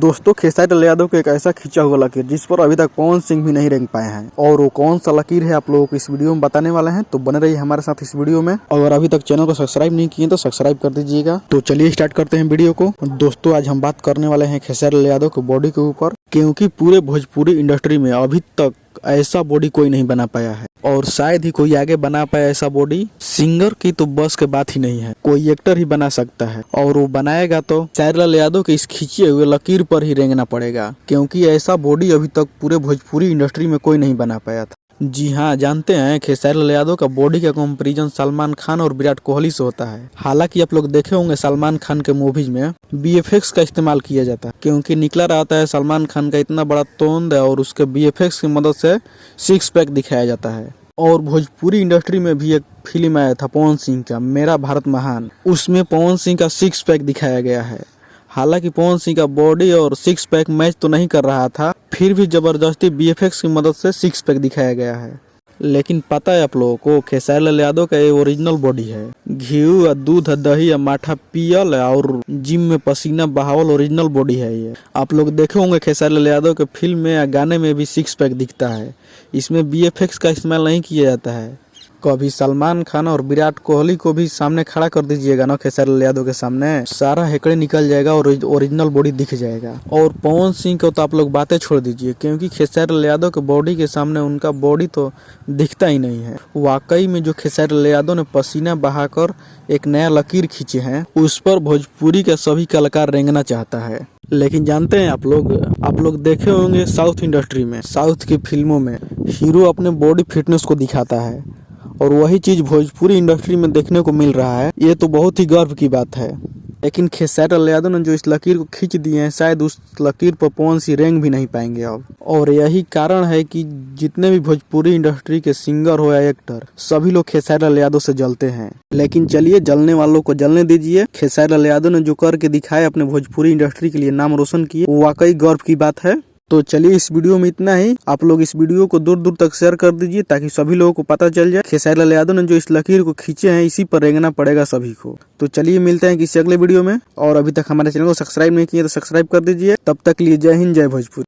दोस्तों खेसारी लाल यादव का एक ऐसा खींचा हुआ लकीर जिस पर अभी तक पवन सिंह भी नहीं रेंग पाए हैं और वो कौन सा लकीर है आप लोगों को इस वीडियो में बताने वाले हैं। तो बने रहिए हमारे साथ इस वीडियो में। अगर अभी तक चैनल को सब्सक्राइब नहीं किए तो सब्सक्राइब कर दीजिएगा। तो चलिए स्टार्ट करते हैं वीडियो को। दोस्तों आज हम बात करने वाले हैं खेसारी लाल यादव के बॉडी के ऊपर, क्योंकि पूरे भोजपुरी इंडस्ट्री में अभी तक ऐसा बॉडी कोई नहीं बना पाया है और शायद ही कोई आगे बना पाया ऐसा बॉडी। सिंगर की तो बस के बात ही नहीं है, कोई एक्टर ही बना सकता है और वो बनाएगा तो खेसारी लाल यादव के इस खींचे हुए लकीर पर ही रेंगना पड़ेगा, क्योंकि ऐसा बॉडी अभी तक पूरे भोजपुरी इंडस्ट्री में कोई नहीं बना पाया था। जी हाँ, जानते हैं खेसारी लाल यादव का बॉडी का कंपैरिजन सलमान खान और विराट कोहली से होता है। हालांकि आप लोग देखे होंगे सलमान खान के मूवीज में बीएफएक्स का इस्तेमाल किया जाता है, क्योंकि निकला रहता है सलमान खान का इतना बड़ा तोंद और उसके बीएफएक्स की मदद से सिक्स पैक दिखाया जाता है। और भोजपुरी इंडस्ट्री में भी एक फिल्म आया था पवन सिंह का, मेरा भारत महान, उसमें पवन सिंह का सिक्स पैक दिखाया गया है। हालांकि पवन सिंह का बॉडी और सिक्स पैक मैच तो नहीं कर रहा था, फिर भी जबरदस्ती बीएफएक्स की मदद से सिक्स पैक दिखाया गया है। लेकिन पता है आप लोगों को खेसारी लाल यादव का ये ओरिजिनल बॉडी है। घी दूध दही माठा पियल और जिम में पसीना बहावल ओरिजिनल बॉडी है ये। आप लोग देखे होंगे खेसारी लाल यादव के फिल्म में या गाने में भी सिक्स पैक दिखता है। इसमें बीएफएक्स का इस्तेमाल नहीं किया जाता है। कभी सलमान खान और विराट कोहली को भी सामने खड़ा कर दीजिएगा ना खेसारी लाल यादव के सामने, सारा हेकड़े निकल जाएगा और ओरिजिनल बॉडी दिख जाएगा। और पवन सिंह को तो आप लोग बातें छोड़ दीजिए, क्योंकि खेसारी लाल यादव के बॉडी के सामने उनका बॉडी तो दिखता ही नहीं है। वाकई में जो खेसारी लाल यादव ने पसीना बहाकर एक नया लकीर खींचे हैं, उस पर भोजपुरी का सभी कलाकार रेंगना चाहता है। लेकिन जानते हैं आप लोग देखे होंगे साउथ इंडस्ट्री में, साउथ की फिल्मों में हीरो अपने बॉडी फिटनेस को दिखाता है और वही चीज भोजपुरी इंडस्ट्री में देखने को मिल रहा है। ये तो बहुत ही गर्व की बात है। लेकिन खेसारी लाल यादव ने जो इस लकीर को खींच दिए हैं, शायद उस लकीर पर पवन सिंह रेंग भी नहीं पाएंगे अब। और यही कारण है कि जितने भी भोजपुरी इंडस्ट्री के सिंगर हो या एक्टर, सभी लोग खेसारी लाल यादव से जलते हैं। लेकिन चलिए, जलने वालों को जलने दीजिए। खेसारी लाल यादव ने जो करके दिखाया, अपने भोजपुरी इंडस्ट्री के लिए नाम रोशन किए, वो वाकई गर्व की बात है। तो चलिए इस वीडियो में इतना ही। आप लोग इस वीडियो को दूर दूर तक शेयर कर दीजिए ताकि सभी लोगों को पता चल जाए खेसारी लाल यादव ने जो इस लकीर को खींचे हैं, इसी पर रेंगना पड़ेगा सभी को। तो चलिए मिलते हैं किसी अगले वीडियो में। और अभी तक हमारे चैनल को सब्सक्राइब नहीं किए तो सब्सक्राइब कर दीजिए। तब तक लिए जय हिंद, जय भोजपुरी।